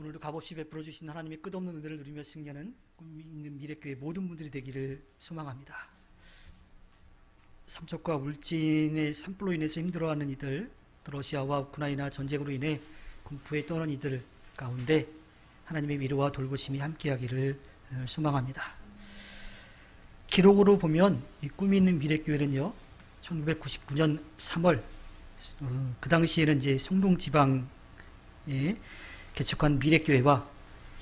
오늘도 값없이 베풀어 주신 하나님의 끝없는 은혜를 누리며 승리하는 꿈이 있는 미래교회 모든 분들이 되기를 소망합니다. 삼척과 울진의 산불로 인해서 힘들어하는 이들, 또 러시아와 우크라이나 전쟁으로 인해 공포에 떠는 이들 가운데 하나님의 위로와 돌보심이 함께하기를 소망합니다. 기록으로 보면 이 꿈이 있는 미래교회는요, 1999년 3월 그 당시에는 이제 성동 지방에 개척한 미래교회와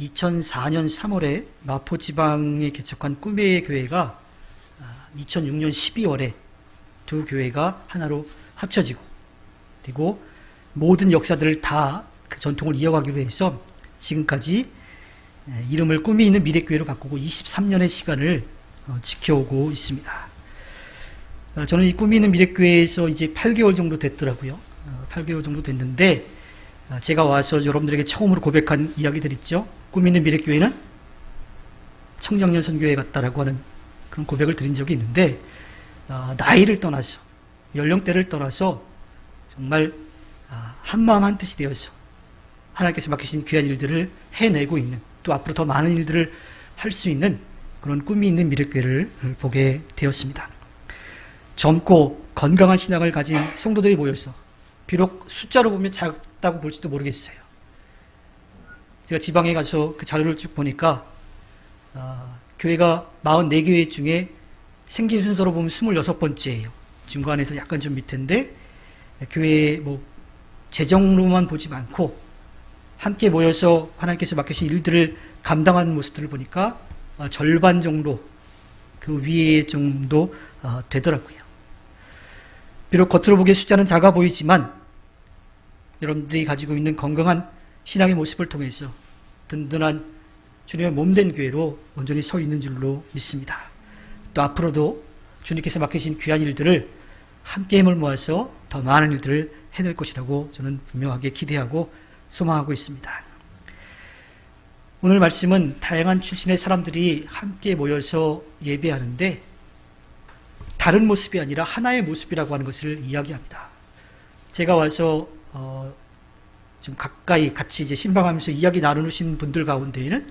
2004년 3월에 마포 지방에 개척한 꿈의 교회가 2006년 12월에 두 교회가 하나로 합쳐지고, 그리고 모든 역사들을 다 그 전통을 이어가기로 해서 지금까지 이름을 꿈이 있는 미래교회로 바꾸고 23년의 시간을 지켜오고 있습니다. 저는 이 꿈이 있는 미래교회에서 이제 8개월 정도 됐더라고요. 8개월 정도 됐는데, 제가 와서 여러분들에게 처음으로 고백한 이야기들 있죠. 꿈이 있는 미래교회는 청장년 선교회 같다라고 하는 그런 고백을 드린 적이 있는데, 나이를 떠나서, 연령대를 떠나서 정말 한마음 한뜻이 되어서 하나님께서 맡기신 귀한 일들을 해내고 있는, 또 앞으로 더 많은 일들을 할 수 있는 그런 꿈이 있는 미래교회를 보게 되었습니다. 젊고 건강한 신앙을 가진 성도들이 모여서, 비록 숫자로 보면 작다고 볼지도 모르겠어요. 제가 지방에 가서 그 자료를 쭉 보니까 교회가 44교회 중에 생긴 순서로 보면 26번째예요. 중간에서 약간 좀 밑인데, 교회의 재정로만 보지 않고 함께 모여서 하나님께서 맡기신 일들을 감당하는 모습들을 보니까 절반 정도, 그 위에 정도 되더라고요. 비록 겉으로 보기에 숫자는 작아 보이지만 여러분들이 가지고 있는 건강한 신앙의 모습을 통해서 든든한 주님의 몸된 교회로 온전히 서 있는 줄로 믿습니다. 또 앞으로도 주님께서 맡기신 귀한 일들을 함께 힘을 모아서 더 많은 일들을 해낼 것이라고 저는 분명하게 기대하고 소망하고 있습니다. 오늘 말씀은 다양한 출신의 사람들이 함께 모여서 예배하는데 다른 모습이 아니라 하나의 모습이라고 하는 것을 이야기합니다. 제가 와서 지금 가까이 같이 이제 신방하면서 이야기 나누신 분들 가운데에는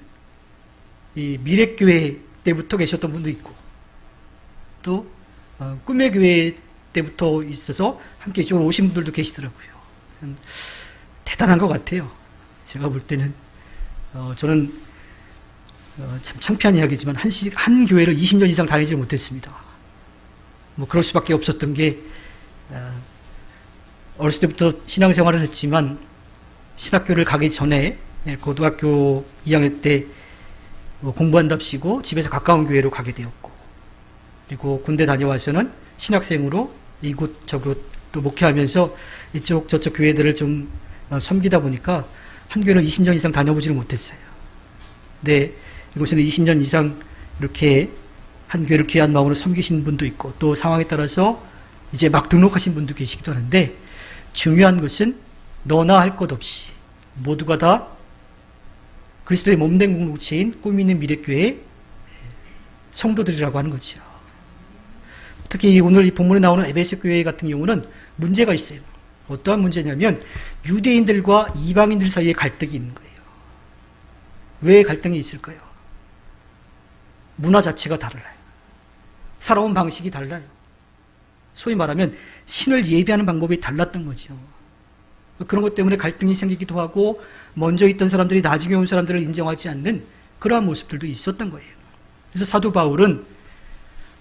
이 미래교회 때부터 계셨던 분도 있고, 또 꿈의 교회 때부터 있어서 함께 이쪽으로 오신 분들도 계시더라고요. 대단한 것 같아요. 제가 볼 때는 저는 참 창피한 이야기지만 한 교회를 20년 이상 다니지 못했습니다. 그럴 수밖에 없었던 게, 어렸을 때부터 신앙생활을 했지만 신학교를 가기 전에 고등학교 2학년 때 공부한답시고 집에서 가까운 교회로 가게 되었고, 그리고 군대 다녀와서는 신학생으로 이곳 저곳 또 목회하면서 이쪽 저쪽 교회들을 좀 섬기다 보니까 한 교회를 20년 이상 다녀보지는 못했어요. 근데 이곳에는 20년 이상 이렇게 한 교회를 귀한 마음으로 섬기신 분도 있고, 또 상황에 따라서 이제 막 등록하신 분도 계시기도 하는데, 중요한 것은 너나 할 것 없이 모두가 다 그리스도의 몸된 공동체인 꿈이 있는 미래교회의 성도들이라고 하는 거죠. 특히 오늘 이 본문에 나오는 에베소 교회 같은 경우는 문제가 있어요. 어떠한 문제냐면 유대인들과 이방인들 사이에 갈등이 있는 거예요. 왜 갈등이 있을까요? 문화 자체가 달라요. 살아온 방식이 달라요. 소위 말하면 신을 예배하는 방법이 달랐던 거죠. 그런 것 때문에 갈등이 생기기도 하고, 먼저 있던 사람들이 나중에 온 사람들을 인정하지 않는 그러한 모습들도 있었던 거예요. 그래서 사도 바울은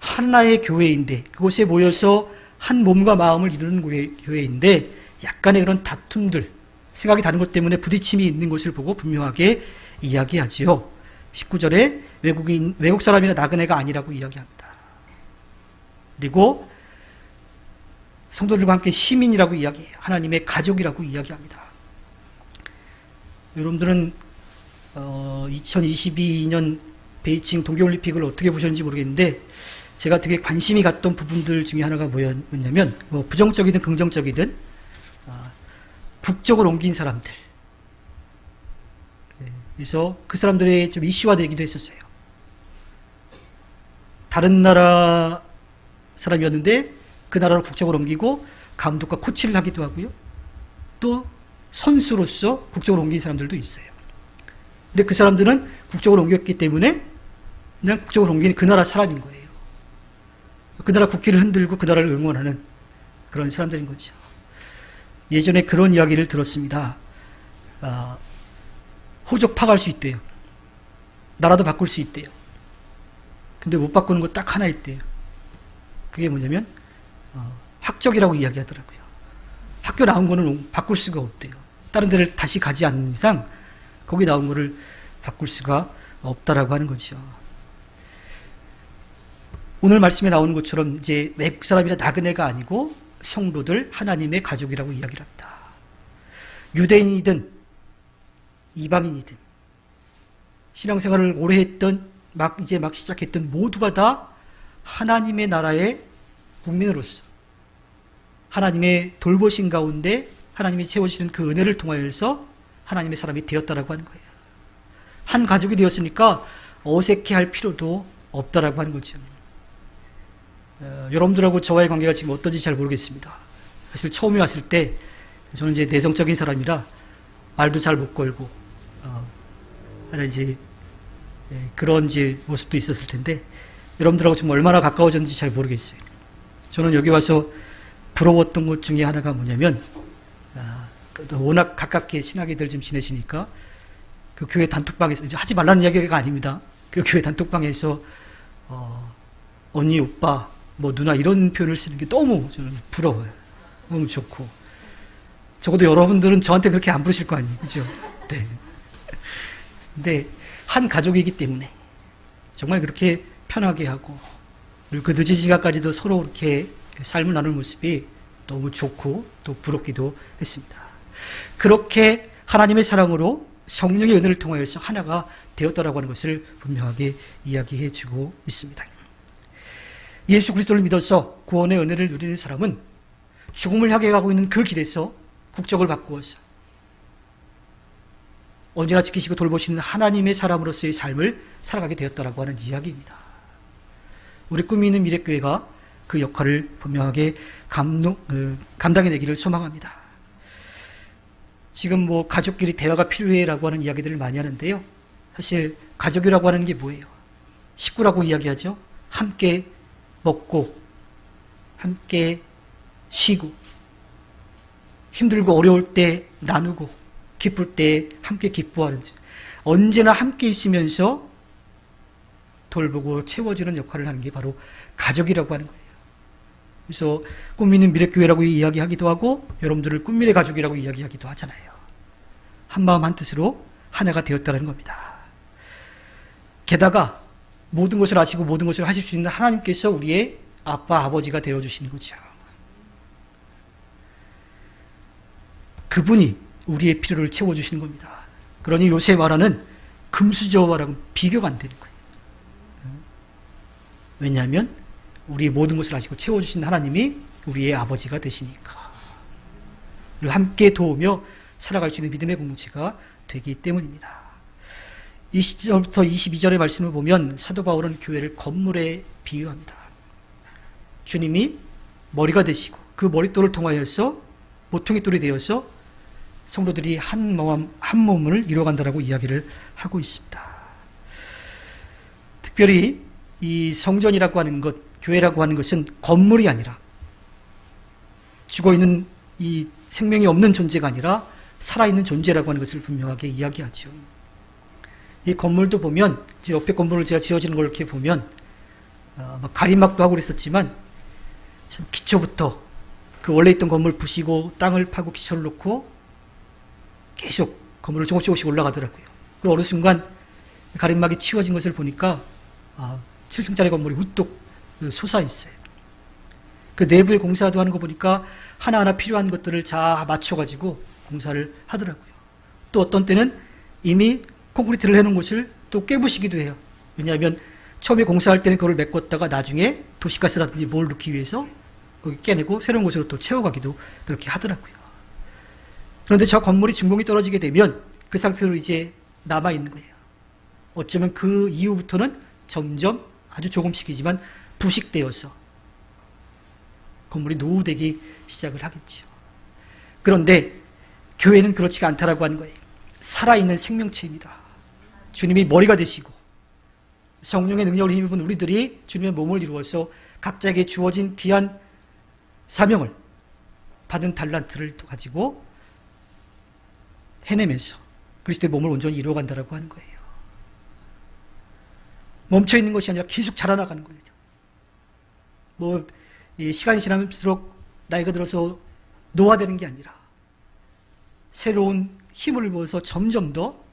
하나의 교회인데, 그곳에 모여서 한 몸과 마음을 이루는 교회인데 약간의 그런 다툼들, 생각이 다른 것 때문에 부딪힘이 있는 것을 보고 분명하게 이야기하지요. 19절에 외국 사람이나 나그네가 아니라고 이야기합니다. 그리고 성도들과 함께 시민이라고 이야기해요. 하나님의 가족이라고 이야기합니다. 여러분들은 2022년 베이징 동계올림픽을 어떻게 보셨는지 모르겠는데, 제가 되게 관심이 갔던 부분들 중에 하나가 뭐였냐면, 부정적이든 긍정적이든 국적을 옮긴 사람들, 그래서 그 사람들의 좀 이슈화되기도 했었어요. 다른 나라 사람이었는데 그 나라로 국적을 옮기고 감독과 코치를 하기도 하고요, 또 선수로서 국적을 옮긴 사람들도 있어요. 근데 그 사람들은 국적을 옮겼기 때문에 그냥 국적을 옮긴 그 나라 사람인 거예요. 그 나라 국기를 흔들고 그 나라를 응원하는 그런 사람들인 거죠. 예전에 그런 이야기를 들었습니다. 호적 파갈 수 있대요. 나라도 바꿀 수 있대요. 근데 못 바꾸는 거 딱 하나 있대요. 그게 뭐냐면 학적이라고 이야기하더라고요. 학교 나온 거는 바꿀 수가 없대요. 다른 데를 다시 가지 않는 이상 거기 나온 거를 바꿀 수가 없다라고 하는 거죠. 오늘 말씀에 나오는 것처럼 이제 외국 사람이나 나그네가 아니고 성도들 하나님의 가족이라고 이야기를 합니다. 유대인이든 이방인이든 신앙생활을 오래 했던 이제 막 시작했던 모두가 다 하나님의 나라의 국민으로서 하나님의 돌보신 가운데 하나님이 채워주시는 그 은혜를 통하여서 하나님의 사람이 되었다라고 하는 거예요. 한 가족이 되었으니까 어색해할 필요도 없다라고 하는 거죠. 여러분들하고 저와의 관계가 지금 어떤지 잘 모르겠습니다. 사실 처음에 왔을 때 저는 이제 내성적인 사람이라 말도 잘 못 걸고 하나 이제 그런 이제 모습도 있었을 텐데 여러분들하고 지금 얼마나 가까워졌는지 잘 모르겠어요. 저는 여기 와서 부러웠던 것 중에 하나가 뭐냐면 워낙 가깝게 친하게들 좀 지내시니까 그 교회 단톡방에서 이제 하지 말라는 이야기가 아닙니다. 그 교회 단톡방에서 언니, 오빠, 뭐 누나 이런 표현을 쓰는 게 너무 저는 부러워요. 너무 좋고 적어도 여러분들은 저한테 그렇게 안 부르실 거 아니에요, 그죠? 네. 근데 한 가족이기 때문에 정말 그렇게 편하게 하고 그리고 그 늦은 시간까지도 서로 이렇게 삶을 나누는 모습이 너무 좋고 또 부럽기도 했습니다. 그렇게 하나님의 사랑으로 성령의 은혜를 통하여서 하나가 되었다라고 하는 것을 분명하게 이야기해 주고 있습니다. 예수 그리스도를 믿어서 구원의 은혜를 누리는 사람은 죽음을 향해 가고 있는 그 길에서 국적을 바꾸어서 언제나 지키시고 돌보시는 하나님의 사람으로서의 삶을 살아가게 되었다라고 하는 이야기입니다. 우리 꿈이 있는 미래교회가 그 역할을 분명하게 감당해내기를 소망합니다. 지금 뭐 가족끼리 대화가 필요해라고 하는 이야기들을 많이 하는데요. 사실 가족이라고 하는 게 뭐예요? 식구라고 이야기하죠. 함께 먹고 함께 쉬고 힘들고 어려울 때 나누고 기쁠 때 함께 기뻐하는 언제나 함께 있으면서 돌보고 채워주는 역할을 하는 게 바로 가족이라고 하는 거예요. 그래서 꿈미는 미래교회라고 이야기하기도 하고 여러분들을 꿈미래 가족이라고 이야기하기도 하잖아요. 한마음 한뜻으로 하나가 되었다는 겁니다. 게다가 모든 것을 아시고 모든 것을 하실 수 있는 하나님께서 우리의 아빠, 아버지가 되어주시는 거죠. 그분이 우리의 필요를 채워주시는 겁니다. 그러니 요새 말하는 금수저와랑 비교가 안 되는 거예요. 왜냐하면 우리의 모든 것을 아시고 채워주신 하나님이 우리의 아버지가 되시니까. 그리고 함께 도우며 살아갈 수 있는 믿음의 공동체가 되기 때문입니다. 20절부터 22절의 말씀을 보면 사도 바울은 교회를 건물에 비유합니다. 주님이 머리가 되시고 그 머릿돌을 통하여서 모퉁이 돌이 되어서 성도들이 한 몸을 이루어간다라고 이야기를 하고 있습니다. 특별히 이 성전이라고 하는 것, 교회라고 하는 것은 건물이 아니라 죽어있는 이 생명이 없는 존재가 아니라 살아있는 존재라고 하는 것을 분명하게 이야기하죠. 이 건물도 보면 옆에 건물을 제가 지어지는 걸 이렇게 보면 가림막도 하고 그랬었지만 참 기초부터 그 원래 있던 건물 부시고 땅을 파고 기초를 놓고 계속 건물을 조금씩 올라가더라고요. 그리고 어느 순간 가림막이 치워진 것을 보니까 7층짜리 건물이 우뚝 솟아 있어요. 그 내부에 공사도 하는 거 보니까 하나하나 필요한 것들을 다 맞춰가지고 공사를 하더라고요. 또 어떤 때는 이미 콘크리트를 해놓은 곳을 또 깨부시기도 해요. 왜냐하면 처음에 공사할 때는 그걸 메꿨다가 나중에 도시가스라든지 뭘 넣기 위해서 거기 깨내고 새로운 곳으로 또 채워가기도 그렇게 하더라고요. 그런데 저 건물이 준공이 떨어지게 되면 그 상태로 이제 남아있는 거예요. 어쩌면 그 이후부터는 점점 아주 조금씩이지만 부식되어서 건물이 노후되기 시작을 하겠죠. 그런데 교회는 그렇지가 않다라고 하는 거예요. 살아있는 생명체입니다. 주님이 머리가 되시고 성령의 능력을 힘입은 우리들이 주님의 몸을 이루어서 각자에게 주어진 귀한 사명을 받은 달란트를 가지고 해내면서 그리스도의 몸을 온전히 이루어간다라고 하는 거예요. 멈춰있는 것이 아니라 계속 자라나가는 거예요. 시간이 지날수록 나이가 들어서 노화되는 게 아니라 새로운 힘을 모아서 점점 더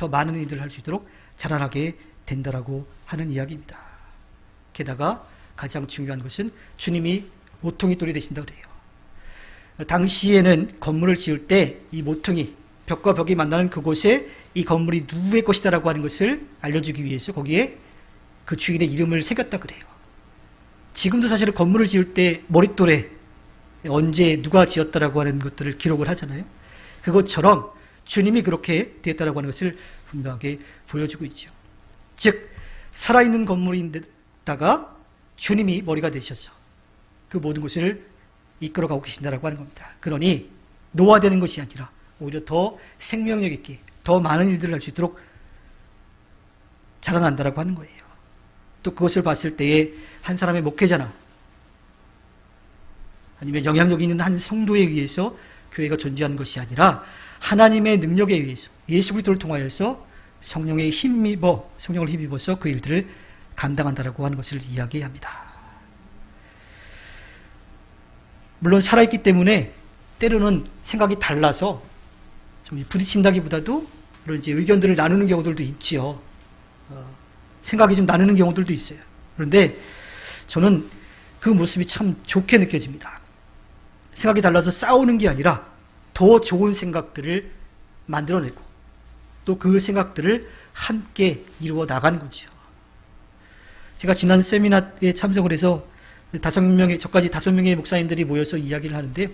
많은 일들을 할 수 있도록 자라나게 된다라고 하는 이야기입니다. 게다가 가장 중요한 것은 주님이 모퉁이 돌이 되신다고 그래요. 당시에는 건물을 지을 때 이 모퉁이, 벽과 벽이 만나는 그곳에 이 건물이 누구의 것이다라고 하는 것을 알려주기 위해서 거기에 그 주인의 이름을 새겼다 그래요. 지금도 사실은 건물을 지을 때 머릿돌에 언제 누가 지었다라고 하는 것들을 기록을 하잖아요. 그것처럼 주님이 그렇게 되었다라고 하는 것을 분명하게 보여주고 있죠. 즉 살아있는 건물인데다가 주님이 머리가 되셔서 그 모든 것을 이끌어가고 계신다라고 하는 겁니다. 그러니 노화되는 것이 아니라 오히려 더 생명력 있게 더 많은 일들을 할 수 있도록 자라난다라고 하는 거예요. 또 그것을 봤을 때에 한 사람의 목회자나 아니면 영향력 있는 한 성도에 의해서 교회가 존재하는 것이 아니라 하나님의 능력에 의해서 예수 그리스도를 통하여서 성령을 힘입어서 그 일들을 감당한다라고 하는 것을 이야기합니다. 물론 살아있기 때문에 때로는 생각이 달라서 좀 부딪힌다기보다도 그런 이제 의견들을 나누는 경우들도 있지요. 생각이 좀 나누는 경우들도 있어요. 그런데 저는 그 모습이 참 좋게 느껴집니다. 생각이 달라서 싸우는 게 아니라 더 좋은 생각들을 만들어내고 또 그 생각들을 함께 이루어 나가는 거죠. 제가 지난 세미나에 참석을 해서 저까지 5명의 목사님들이 모여서 이야기를 하는데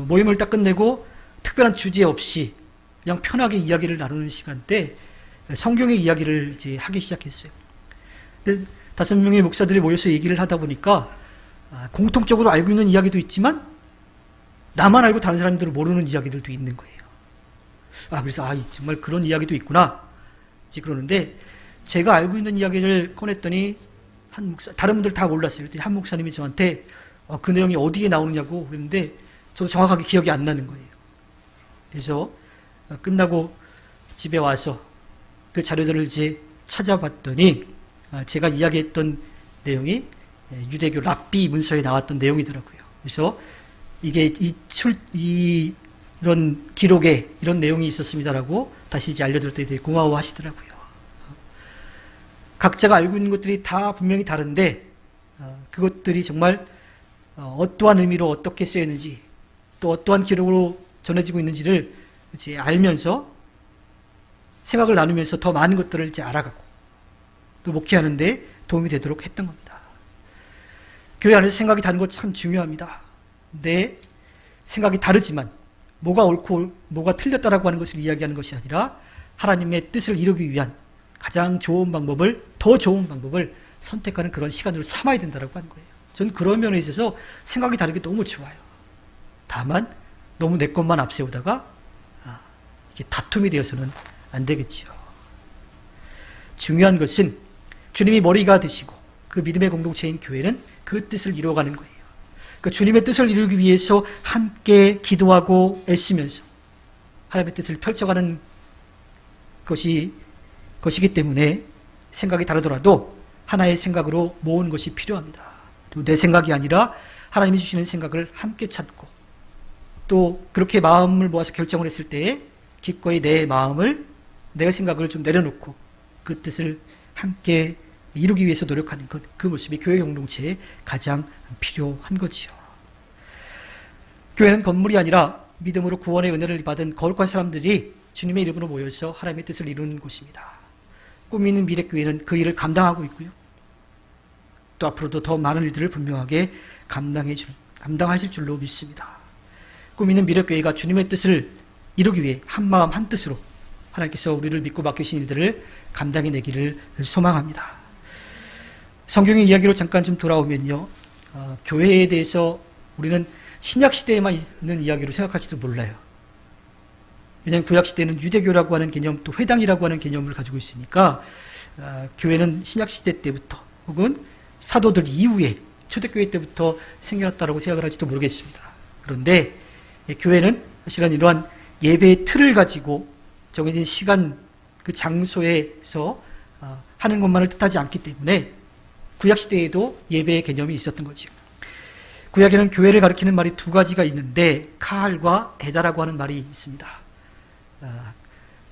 모임을 딱 끝내고 특별한 주제 없이 그냥 편하게 이야기를 나누는 시간 때 성경의 이야기를 이제 하기 시작했어요. 근데 5명의 목사들이 모여서 얘기를 하다 보니까 공통적으로 알고 있는 이야기도 있지만 나만 알고 다른 사람들은 모르는 이야기들도 있는 거예요. 그래서 정말 그런 이야기도 있구나 이제 그러는데 제가 알고 있는 이야기를 꺼냈더니 다른 분들 다 몰랐어요. 그랬더니 한 목사님이 저한테 그 내용이 어디에 나오느냐고 그랬는데 저도 정확하게 기억이 안 나는 거예요. 그래서 끝나고 집에 와서 그 자료들을 이제 찾아봤더니 제가 이야기했던 내용이 유대교 랍비 문서에 나왔던 내용이더라고요. 그래서 이게 이런 기록에 이런 내용이 있었습니다라고 다시 이제 알려드렸더니 되게 고마워하시더라고요. 각자가 알고 있는 것들이 다 분명히 다른데 그것들이 정말 어떠한 의미로 어떻게 쓰였는지 또 어떠한 기록으로 전해지고 있는지를 이제 알면서 생각을 나누면서 더 많은 것들을 이제 알아가고 또 목회하는데 도움이 되도록 했던 겁니다. 교회 안에서 생각이 다른 것 참 중요합니다. 내 생각이 다르지만 뭐가 옳고 뭐가 틀렸다라고 하는 것을 이야기하는 것이 아니라 하나님의 뜻을 이루기 위한 가장 좋은 방법을 더 좋은 방법을 선택하는 그런 시간으로 삼아야 된다라고 하는 거예요. 저는 그런 면에 있어서 생각이 다른 게 너무 좋아요. 다만 너무 내 것만 앞세우다가 이게 다툼이 되어서는 안 되겠지요. 중요한 것은 주님이 머리가 되시고 그 믿음의 공동체인 교회는 그 뜻을 이루어가는 거예요. 그 주님의 뜻을 이루기 위해서 함께 기도하고 애쓰면서 하나님의 뜻을 펼쳐가는 것이기 때문에 생각이 다르더라도 하나의 생각으로 모은 것이 필요합니다. 또 내 생각이 아니라 하나님이 주시는 생각을 함께 찾고 또 그렇게 마음을 모아서 결정을 했을 때에 기꺼이 내 생각을 좀 내려놓고 그 뜻을 함께 이루기 위해서 노력하는 것, 그 모습이 교회 공동체에 가장 필요한 거지요. 교회는 건물이 아니라 믿음으로 구원의 은혜를 받은 거룩한 사람들이 주님의 이름으로 모여서 하나님의 뜻을 이루는 곳입니다. 꿈이 있는 미래교회는 그 일을 감당하고 있고요. 또 앞으로도 더 많은 일들을 분명하게 감당하실 줄로 믿습니다. 꿈이 있는 미래교회가 주님의 뜻을 이루기 위해 한 마음 한 뜻으로 하나님께서 우리를 믿고 맡기신 일들을 감당해내기를 소망합니다. 성경의 이야기로 잠깐 좀 돌아오면요. 교회에 대해서 우리는 신약시대에만 있는 이야기로 생각할지도 몰라요. 왜냐하면 구약시대는 유대교라고 하는 개념, 또 회당이라고 하는 개념을 가지고 있으니까 교회는 신약시대 때부터 혹은 사도들 이후에 초대교회 때부터 생겨났다고 생각을 할지도 모르겠습니다. 그런데 교회는 사실은 이러한 예배의 틀을 가지고 정해진 시간, 그 장소에서 하는 것만을 뜻하지 않기 때문에 구약시대에도 예배의 개념이 있었던 거죠. 구약에는 교회를 가리키는 말이 두 가지가 있는데 카할과 에다라고 하는 말이 있습니다.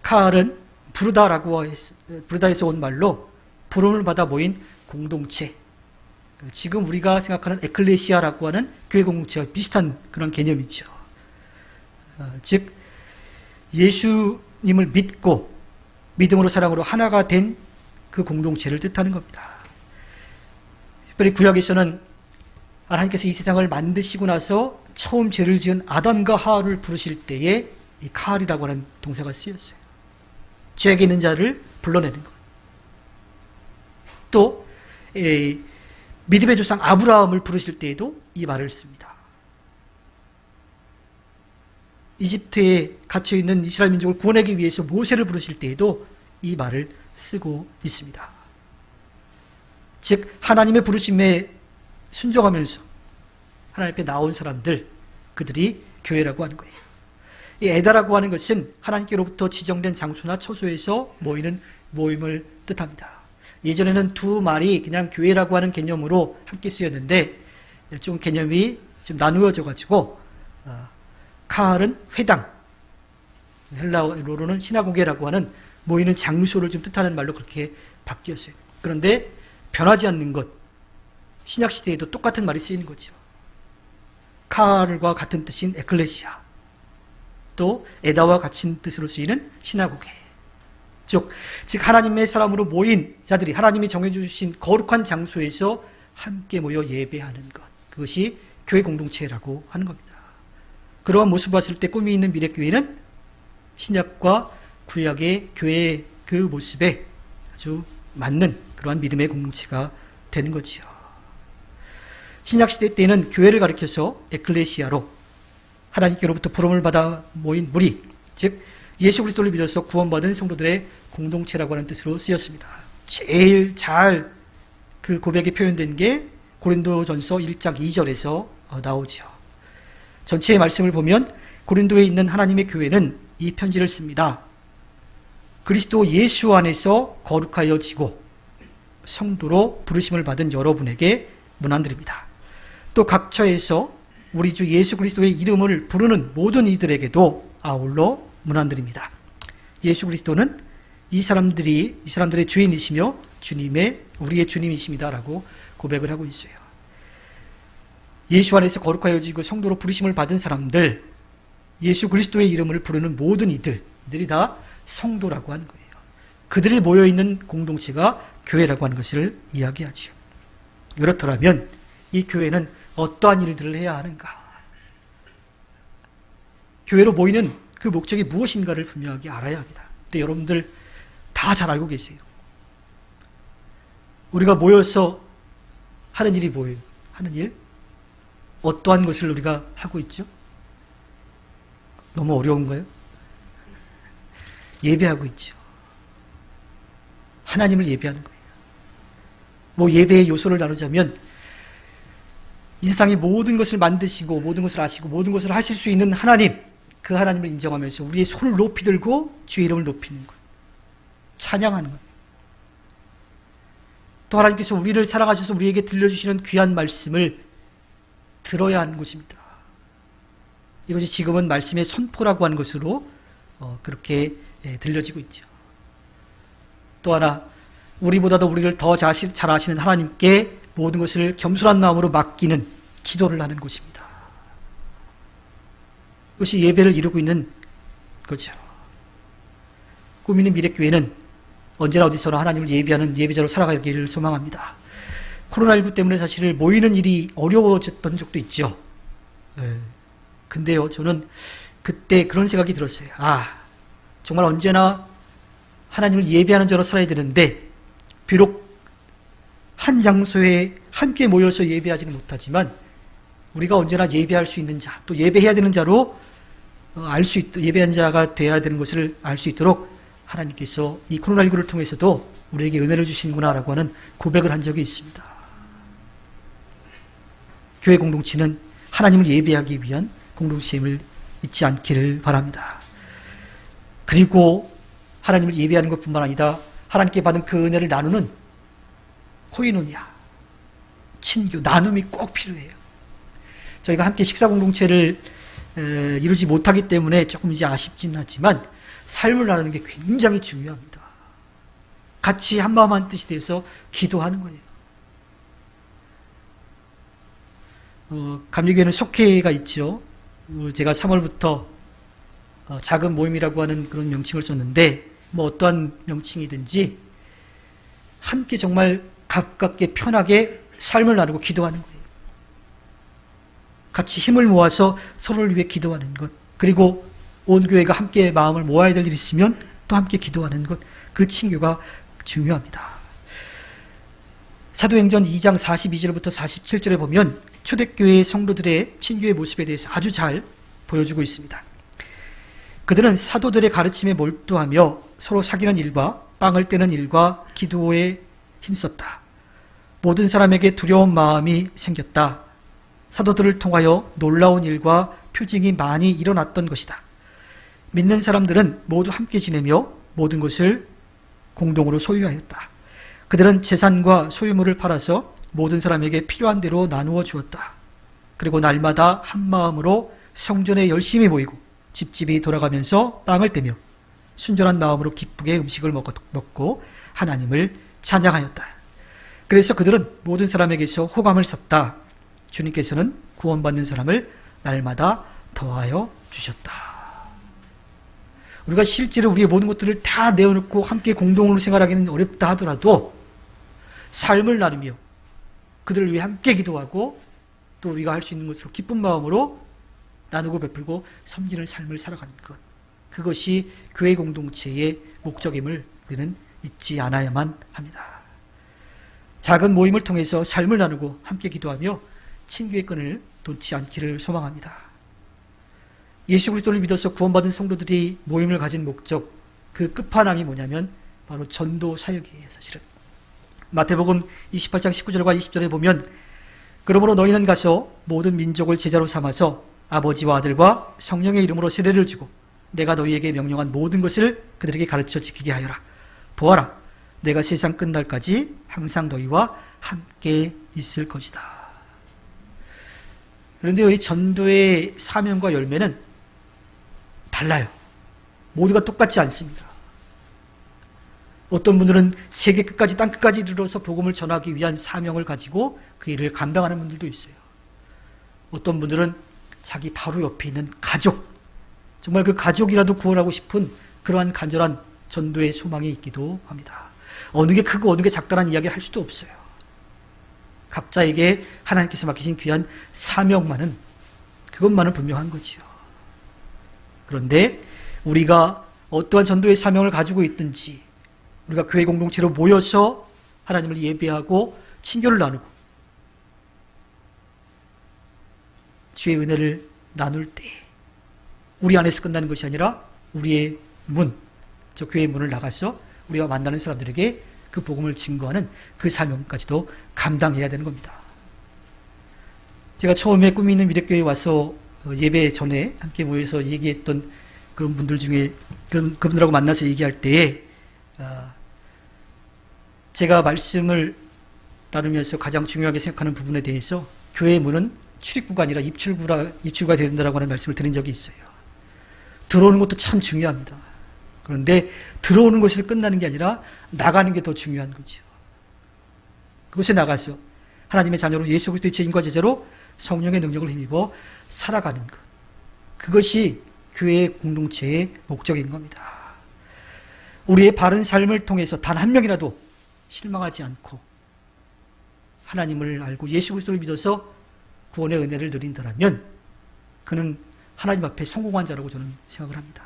카할은 부르다에서 온 말로 부름을 받아 모인 공동체, 지금 우리가 생각하는 에클레시아라고 하는 교회 공동체와 비슷한 그런 개념이죠. 즉 예수님을 믿고 믿음으로 사랑으로 하나가 된 그 공동체를 뜻하는 겁니다. 특별히 구약에서는 하나님께서 이 세상을 만드시고 나서 처음 죄를 지은 아담과 하와를 부르실 때에 이 카할이라고 하는 동사가 쓰였어요. 죄악에 있는 자를 불러내는 것. 또 믿음의 조상 아브라함을 부르실 때에도 이 말을 씁니다. 이집트에 갇혀있는 이스라엘 민족을 구원하기 위해서 모세를 부르실 때에도 이 말을 쓰고 있습니다. 즉 하나님의 부르심에 순종하면서 하나님 앞에 나온 사람들, 그들이 교회라고 하는 거예요. 이 에다라고 하는 것은 하나님께로부터 지정된 장소나 처소에서 모이는 모임을 뜻합니다. 예전에는 두 말이 그냥 교회라고 하는 개념으로 함께 쓰였는데 좀 개념이 좀 나누어져 가지고 카할은 회당, 헬라어로는 시나고게라고 하는 모이는 장소를 좀 뜻하는 말로 그렇게 바뀌었어요. 그런데 변하지 않는 것, 신약시대에도 똑같은 말이 쓰이는 거죠. 카할과 같은 뜻인 에클레시아, 또 에다와 같은 뜻으로 쓰이는 시나고게. 즉 하나님의 사람으로 모인 자들이 하나님이 정해주신 거룩한 장소에서 함께 모여 예배하는 것, 그것이 교회 공동체라고 하는 겁니다. 그러한 모습을 봤을 때 꿈이 있는 미래교회는 신약과 구약의 교회의 그 모습에 아주 맞는 그러한 믿음의 공동체가 되는 거지요. 신약시대 때는 교회를 가리켜서 에클레시아로 하나님께로부터 부름을 받아 모인 무리, 즉 예수 그리스도를 믿어서 구원받은 성도들의 공동체라고 하는 뜻으로 쓰였습니다. 제일 잘 그 고백이 표현된 게 고린도전서 1장 2절에서 나오죠. 전체의 말씀을 보면 고린도에 있는 하나님의 교회는 이 편지를 씁니다. 그리스도 예수 안에서 거룩하여지고 성도로 부르심을 받은 여러분에게 문안드립니다. 또 각처에서 우리 주 예수 그리스도의 이름을 부르는 모든 이들에게도 아울러 문안드립니다. 예수 그리스도는 이 사람들의 주인이시며 우리의 주님이십니다라고 고백을 하고 있어요. 예수 안에서 거룩하여지고 성도로 부르심을 받은 사람들, 예수 그리스도의 이름을 부르는 모든 이들이 다 성도라고 하는 거예요. 그들이 모여있는 공동체가 교회라고 하는 것을 이야기하죠. 그렇더라면 이 교회는 어떠한 일들을 해야 하는가? 교회로 모이는 그 목적이 무엇인가를 분명하게 알아야 합니다. 근데 여러분들 다 잘 알고 계세요. 우리가 모여서 하는 일이 뭐예요? 하는 일? 어떠한 것을 우리가 하고 있죠? 너무 어려운가요? 예배하고 있죠. 하나님을 예배하는 거예요. 뭐 예배의 요소를 나누자면 이 세상의 모든 것을 만드시고 모든 것을 아시고 모든 것을 하실 수 있는 하나님, 그 하나님을 인정하면서 우리의 손을 높이 들고 주의 이름을 높이는 것, 찬양하는 것. 또 하나님께서 우리를 사랑하셔서 우리에게 들려주시는 귀한 말씀을 들어야 하는 것입니다. 이것이 지금은 말씀의 선포라고 하는 것으로 그렇게 들려지고 있죠. 또 하나, 우리보다도 우리를 더 잘 아시는 하나님께 모든 것을 겸손한 마음으로 맡기는 기도를 하는 곳입니다. 이것이 예배를 이루고 있는 거죠. 꿈 있는 미래교회는 언제나 어디서나 하나님을 예배하는 예배자로 살아가기를 소망합니다. 코로나19 때문에 사실 모이는 일이 어려워졌던 적도 있죠. 근데요, 저는 그때 그런 생각이 들었어요. 정말 언제나 하나님을 예배하는 자로 살아야 되는데, 비록 한 장소에 함께 모여서 예배하지는 못하지만 우리가 언제나 예배할 수 있는 자, 또 예배해야 되는 자로 알 수 있도록, 예배한 자가 되어야 되는 것을 알 수 있도록 하나님께서 이 코로나19를 통해서도 우리에게 은혜를 주시는구나라고 하는 고백을 한 적이 있습니다. 교회 공동체는 하나님을 예배하기 위한 공동체임을 잊지 않기를 바랍니다. 그리고 하나님을 예배하는 것뿐만 아니라 하나님께 받은 그 은혜를 나누는 코이노니아, 친교, 나눔이 꼭 필요해요. 저희가 함께 식사 공동체를 이루지 못하기 때문에 조금 이제 아쉽진 하지만 삶을 나누는 게 굉장히 중요합니다. 같이 한마음 한뜻이 되어서 기도하는 거예요. 감리교회는 속회가 있죠. 제가 3월부터 작은 모임이라고 하는 그런 명칭을 썼는데 뭐 어떠한 명칭이든지 함께 정말 가깝게 편하게 삶을 나누고 기도하는 거예요. 같이 힘을 모아서 서로를 위해 기도하는 것, 그리고 온 교회가 함께 마음을 모아야 될 일이 있으면 또 함께 기도하는 것, 그 친교가 중요합니다. 사도행전 2장 42절부터 47절에 보면 초대교회 성도들의 친교의 모습에 대해서 아주 잘 보여주고 있습니다. 그들은 사도들의 가르침에 몰두하며 서로 사귀는 일과 빵을 떼는 일과 기도에 힘썼다. 모든 사람에게 두려운 마음이 생겼다. 사도들을 통하여 놀라운 일과 표징이 많이 일어났던 것이다. 믿는 사람들은 모두 함께 지내며 모든 것을 공동으로 소유하였다. 그들은 재산과 소유물을 팔아서 모든 사람에게 필요한 대로 나누어 주었다. 그리고 날마다 한 마음으로 성전에 열심히 모이고 집집이 돌아가면서 빵을 떼며 순전한 마음으로 기쁘게 음식을 먹고 하나님을 찬양하였다. 그래서 그들은 모든 사람에게서 호감을 샀다. 주님께서는 구원받는 사람을 날마다 더하여 주셨다. 우리가 실제로 우리의 모든 것들을 다 내어놓고 함께 공동으로 생활하기는 어렵다 하더라도 삶을 나누며 그들을 위해 함께 기도하고 또 우리가 할 수 있는 것으로 기쁜 마음으로 나누고 베풀고 섬기는 삶을 살아가는 것, 그것이 교회 공동체의 목적임을 우리는 잊지 않아야만 합니다. 작은 모임을 통해서 삶을 나누고 함께 기도하며 친교의 끈을 놓지 않기를 소망합니다. 예수 그리스도를 믿어서 구원받은 성도들이 모임을 가진 목적, 그 끝판왕이 뭐냐면 바로 전도 사역이에요. 사실은 마태복음 28장 19절과 20절에 보면 그러므로 너희는 가서 모든 민족을 제자로 삼아서 아버지와 아들과 성령의 이름으로 세례를 주고 내가 너희에게 명령한 모든 것을 그들에게 가르쳐 지키게 하여라. 보아라, 내가 세상 끝날까지 항상 너희와 함께 있을 것이다. 그런데 이 전도의 사명과 열매는 달라요. 모두가 똑같지 않습니다. 어떤 분들은 세계 끝까지 땅 끝까지 이르러서 복음을 전하기 위한 사명을 가지고 그 일을 감당하는 분들도 있어요. 어떤 분들은 자기 바로 옆에 있는 가족, 정말 그 가족이라도 구원하고 싶은 그러한 간절한 전도의 소망이 있기도 합니다. 어느 게 크고 어느 게 작다는 이야기 할 수도 없어요. 각자에게 하나님께서 맡기신 귀한 사명만은, 그것만은 분명한 거지요. 그런데 우리가 어떠한 전도의 사명을 가지고 있든지 우리가 교회 공동체로 모여서 하나님을 예배하고 친교를 나누고 주의 은혜를 나눌 때 우리 안에서 끝나는 것이 아니라 우리의 문, 저 교회의 문을 나가서 우리가 만나는 사람들에게 그 복음을 증거하는 그 사명까지도 감당해야 되는 겁니다. 제가 처음에 꿈이 있는 미래교회에 와서 예배 전에 함께 모여서 얘기했던 그런 분들 중에 그분들하고 만나서 얘기할 때에 제가 말씀을 나누면서 가장 중요하게 생각하는 부분에 대해서 교회의 문은 출입구가 아니라 입출구가 된다라고 하는 말씀을 드린 적이 있어요. 들어오는 것도 참 중요합니다. 그런데 들어오는 것에서 끝나는 게 아니라 나가는 게 더 중요한 거죠. 그곳에 나가서 하나님의 자녀로 예수 그리스도의 제인과 제자로 성령의 능력을 힘입어 살아가는 것, 그것이 교회 공동체의 목적인 겁니다. 우리의 바른 삶을 통해서 단 한 명이라도 실망하지 않고 하나님을 알고 예수 그리스도를 믿어서 구원의 은혜를 누린다면 그는 하나님 앞에 성공한 자라고 저는 생각을 합니다.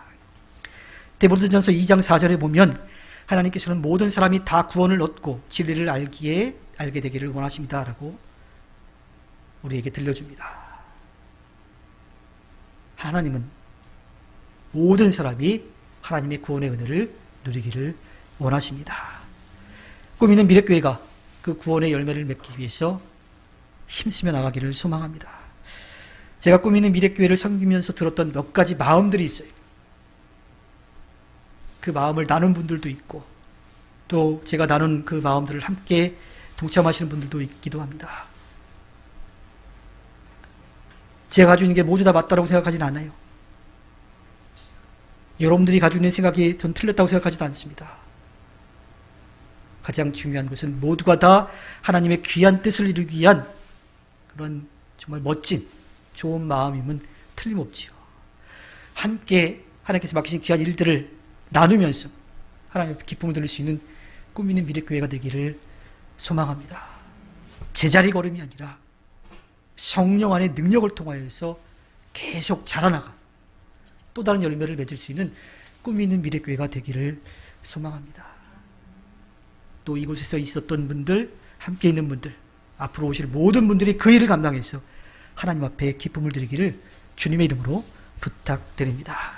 데브로전서 2장 4절에 보면 하나님께서는 모든 사람이 다 구원을 얻고 진리를 알게 되기를 원하십니다 라고 우리에게 들려줍니다. 하나님은 모든 사람이 하나님의 구원의 은혜를 누리기를 원하십니다. 꿈있는 미래교회가 그 구원의 열매를 맺기 위해서 힘쓰며 나가기를 소망합니다. 제가 꿈있는 미래교회를 섬기면서 들었던 몇 가지 마음들이 있어요. 그 마음을 나눈 분들도 있고 또 제가 나눈 그 마음들을 함께 동참하시는 분들도 있기도 합니다. 제가 가지고 있는 게 모두 다 맞다고 생각하지는 않아요. 여러분들이 가지고 있는 생각이 전 틀렸다고 생각하지도 않습니다. 가장 중요한 것은 모두가 다 하나님의 귀한 뜻을 이루기 위한 그런 정말 멋진 좋은 마음임은 틀림없지요. 함께 하나님께서 맡기신 귀한 일들을 나누면서 하나님의 기쁨을 누릴 수 있는 꿈 있는 미래교회가 되기를 소망합니다. 제자리 걸음이 아니라 성령 안의 능력을 통하여서 계속 자라나가 또 다른 열매를 맺을 수 있는 꿈 있는 미래교회가 되기를 소망합니다. 또 이곳에서 있었던 분들, 함께 있는 분들, 앞으로 오실 모든 분들이 그 일을 감당해서 하나님 앞에 기쁨을 드리기를 주님의 이름으로 부탁드립니다.